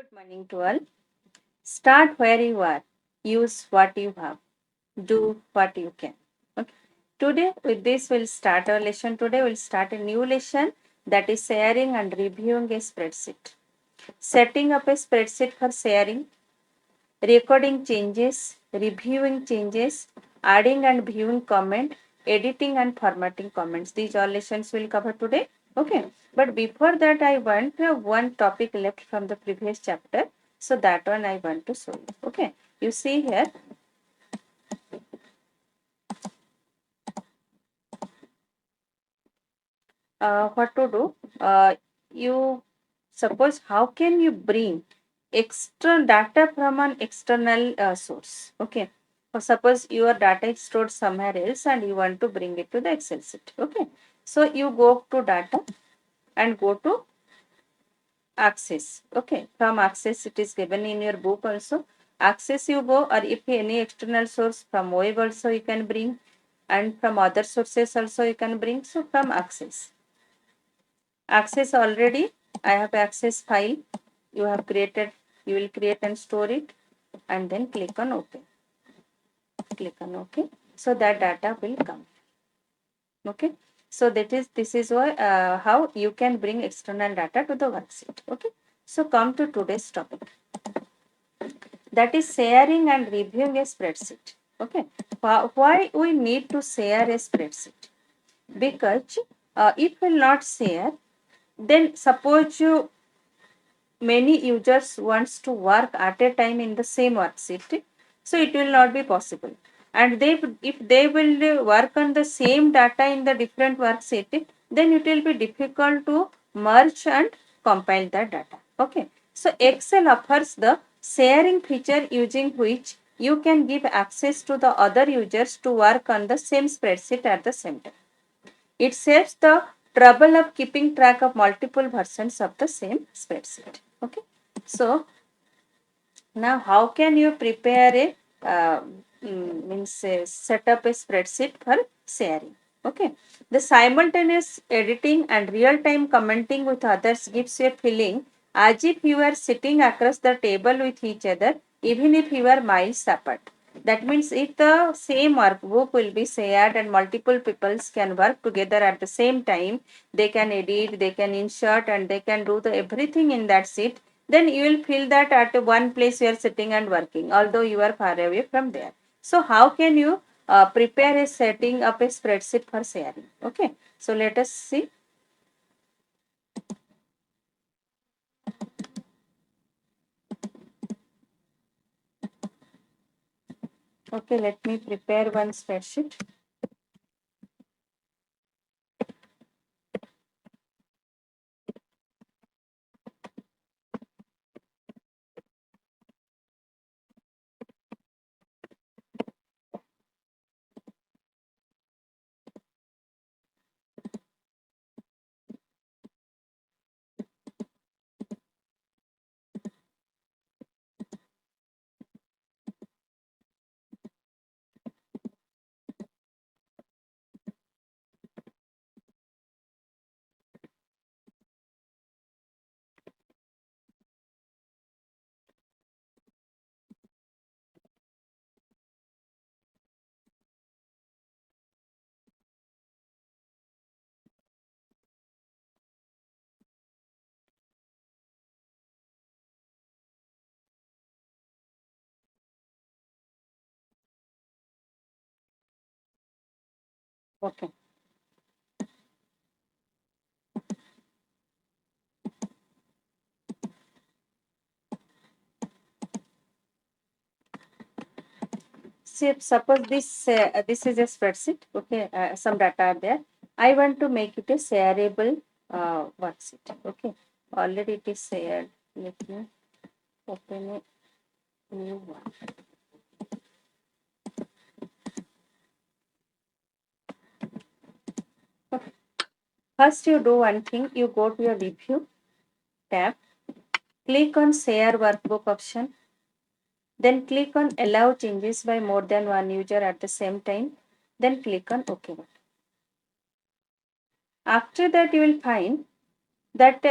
Good morning to all. Start where you are. Use what you have. Do what you can. Okay. Today, with this, we'll start our lesson. Today, we'll start a new lesson that is sharing and reviewing a spreadsheet. Setting up a spreadsheet for sharing, recording changes, reviewing changes, adding and viewing comment, editing and formatting comments. These all lessons we'll cover today. Okay. But before that, I want one topic left from the previous chapter. So that one I want to show you. Okay. You see here. What to do? You suppose how can you bring extra data from an external source? Okay. Or suppose your data is stored somewhere else and you want to bring it to the Excel sheet. Okay. So you go to data and go to access. Okay. From access, it is given in your book also. Access you go, or if any external source from web also you can bring, and from other sources also you can bring. So from access already I have access file you have created, you will create and store it, and then click on OK. So that data will come. Okay. So this is why how you can bring external data to the worksheet. Okay. So come to today's topic, that is sharing and reviewing a spreadsheet. Okay. Why we need to share a spreadsheet? Because if we will not share, then suppose you many users wants to work at a time in the same worksheet, so it will not be possible. And if they will work on the same data in the different worksheet, then it will be difficult to merge and compile the data. Okay. So Excel offers the sharing feature using which you can give access to the other users to work on the same spreadsheet at the same time. It saves the trouble of keeping track of multiple versions of the same spreadsheet. Okay. So now how can you prepare a set up a spreadsheet for sharing? Okay. The simultaneous editing and real-time commenting with others gives you a feeling as if you are sitting across the table with each other, even if you are miles apart. That means if the same workbook will be shared and multiple people can work together at the same time, they can edit, they can insert, and they can do the everything in that sheet, then you will feel that at one place you are sitting and working, although you are far away from there. So how can you prepare a setting up a spreadsheet for sharing? Okay. So let us see. Okay, let me prepare one spreadsheet. Okay. See, suppose this is a spreadsheet. Okay, some data are there. I want to make it a shareable worksheet. Okay, already it is shared. Let me open a new one. Okay. First, you do one thing. You go to your review tab. Click on share workbook option. Then click on allow changes by more than one user at the same time. Then click on OK button. After that, you will find that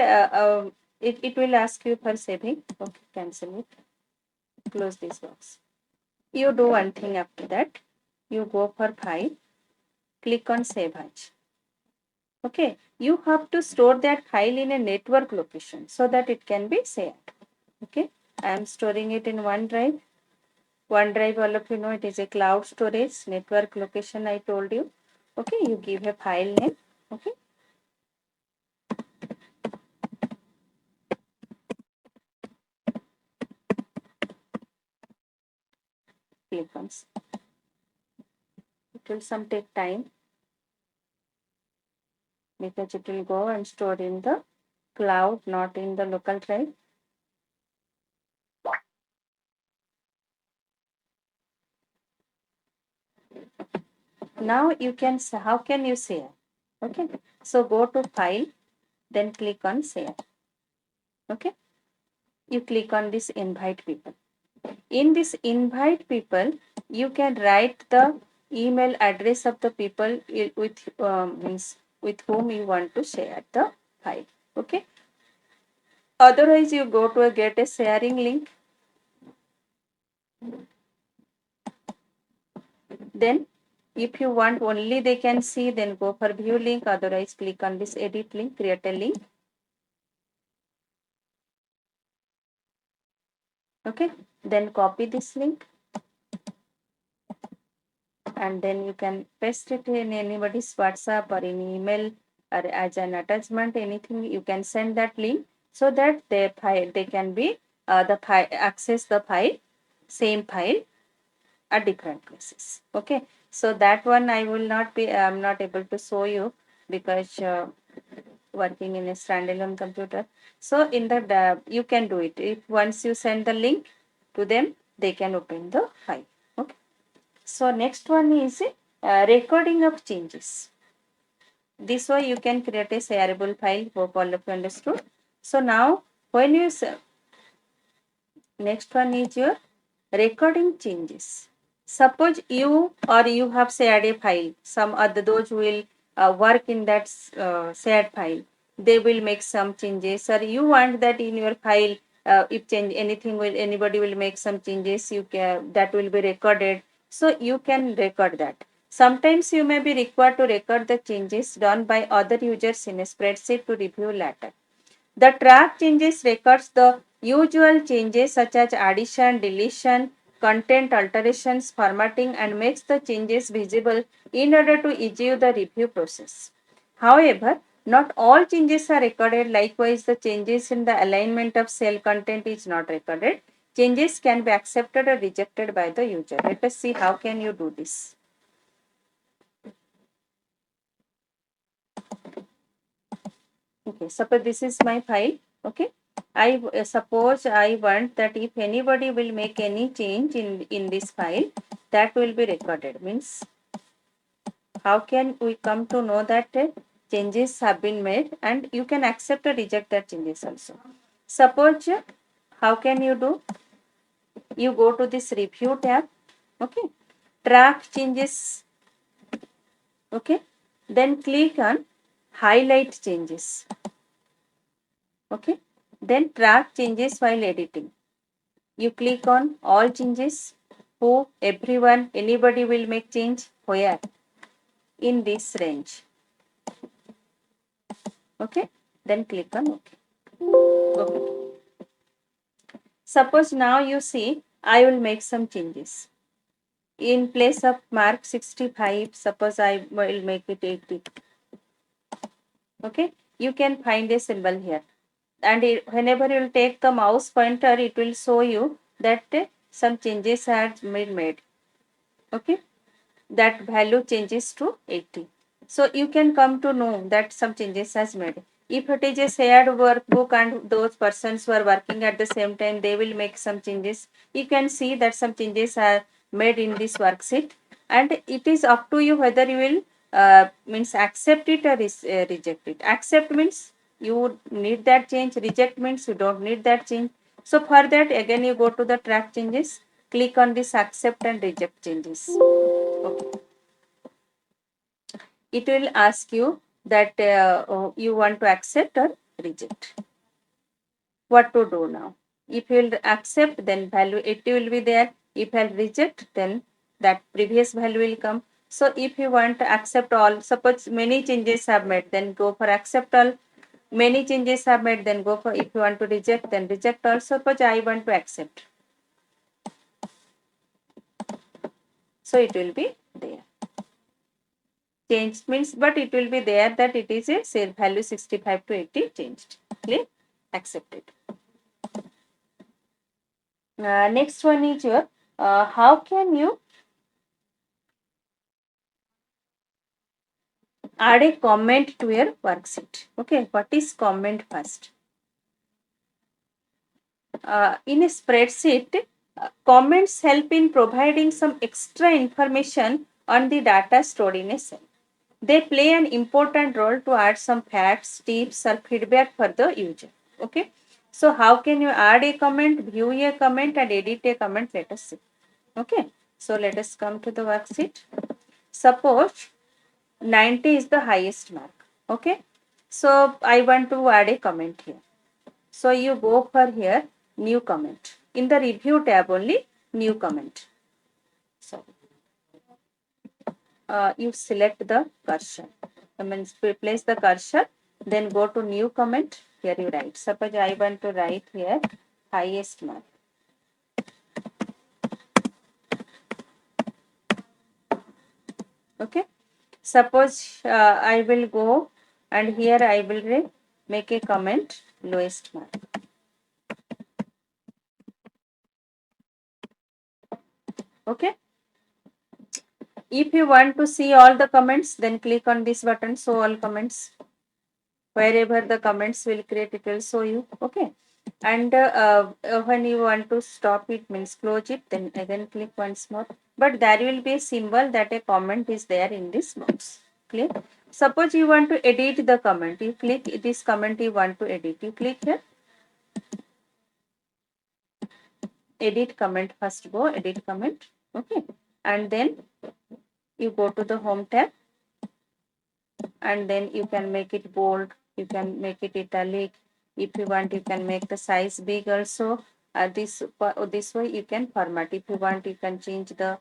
it will ask you for saving. Okay, cancel it. Close this box. You do one thing after that. You go for file, click on save as. Okay, you have to store that file in a network location so that it can be saved. Okay, I am storing it in OneDrive. OneDrive, all of you know, it is a cloud storage network location. I told you. Okay, you give a file name. Okay, click on. It will some take time because it will go and store in the cloud, not in the local drive. Now you can, how can you share? Okay, so go to file, then click on share. Okay, you click on this invite people. In this invite people, you can write the email address of the people with means with whom you want to share the file. Okay, otherwise you go to get a sharing link. Then if you want only they can see, then go for view link. Otherwise click on this edit link, create a link. Okay, then copy this link and then you can paste it in anybody's WhatsApp or in email or as an attachment, anything you can send that link so that their file they can be the file access the file, same file at different places. Okay, so that one I will not be I'm not able to show you because working in a standalone computer. So in the you can do it. If once you send the link to them, they can open the file. Okay. So next one is recording of changes. This way you can create a shareable file. Hope all of you understood. So now when you next one is your recording changes. Suppose you or you have shared a file. Some other those will work in that shared file. They will make some changes, or you want that in your file. If change anything will anybody will make some changes, you can that will be recorded. So you can record that. Sometimes you may be required to record the changes done by other users in a spreadsheet to review later. The track changes records the usual changes such as addition, deletion, content alterations, formatting, and makes the changes visible in order to ease the review process. However, not all changes are recorded. Likewise, the changes in the alignment of cell content is not recorded. Changes can be accepted or rejected by the user. Let us see how can you do this. Okay, suppose this is my file. Okay, I suppose I want that if anybody will make any change in this file, that will be recorded. Means how can we come to know that changes have been made, and you can accept or reject that changes also. Suppose how can you do? You go to this review tab. Okay, track changes. Okay, then click on highlight changes. Okay, then track changes while editing. You click on all changes. Who, everyone, anybody will make change. Where? In this range. Okay, then click on OK. Okay. Suppose now you see I will make some changes. In place of mark 65, suppose I will make it 80. Okay, you can find a symbol here. And whenever you will take the mouse pointer, it will show you that some changes are made. Okay, that value changes to 80. So you can come to know that some changes has made. If it is a shared workbook and those persons who are working at the same time, they will make some changes. You can see that some changes are made in this worksheet, and it is up to you whether you will means accept it or reject it. Accept means you need that change. Reject means you don't need that change. So for that, again you go to the track changes, click on this accept and reject changes. Okay. It will ask you that you want to accept or reject. what to do now? If you will accept, then value 80 will be there. If I'll reject, then that previous value will come. So if you want to accept all, suppose many changes are made, then go for accept all. Many changes are made, then go for, if you want to reject, then reject all. Suppose I want to accept. So it will be there. Changed means, but it will be there that it is a say value 65 to 80 changed. Clear? Accepted. Next one is your, how can you add a comment to your worksheet? Okay, what is comment first? In a spreadsheet, comments help in providing some extra information on the data stored in a cell. They play an important role to add some facts, tips, or feedback for the user. Okay. So how can you add a comment, view a comment, and edit a comment? Let us see. Okay. So let us come to the worksheet. Suppose 90 is the highest mark. Okay. So I want to add a comment here. So you go for here, new comment. In the review tab only, new comment. So you select the cursor. I mean, place the cursor, then go to new comment. Here you write. Suppose I want to write here highest mark. Okay. Suppose I will go and here I will make a comment lowest mark. Okay. If you want to see all the comments, then click on this button, show all comments. Wherever the comments will create, it will show you. Okay. And when you want to stop it, means close it, then again click once more. But there will be a symbol that a comment is there in this box. Clear? Suppose you want to edit the comment. You click this comment you want to edit. You click here. Edit comment. First go edit comment. Okay. And then you go to the home tab. And then you can make it bold, you can make it italic. If you want, you can make the size big also. This way you can format. If you want, you can change the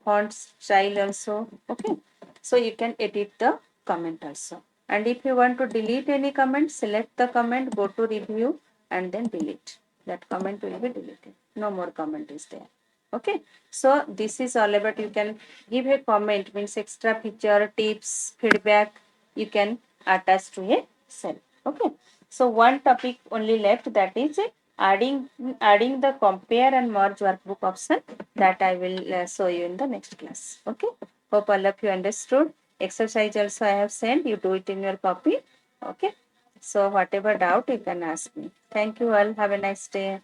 font style also. Okay, so you can edit the comment also. And if you want to delete any comment, select the comment, go to review, and then delete. That comment will be deleted, no more comment is there. Okay, so this is all about, you can give a comment, means extra feature, tips, feedback, you can attach to a cell. Okay, so one topic only left, that is adding the compare and merge workbook option, that I will show you in the next class. Okay, hope all of you understood. Exercise also I have sent, you do it in your copy. Okay, so whatever doubt you can ask me. Thank you all, have a nice day.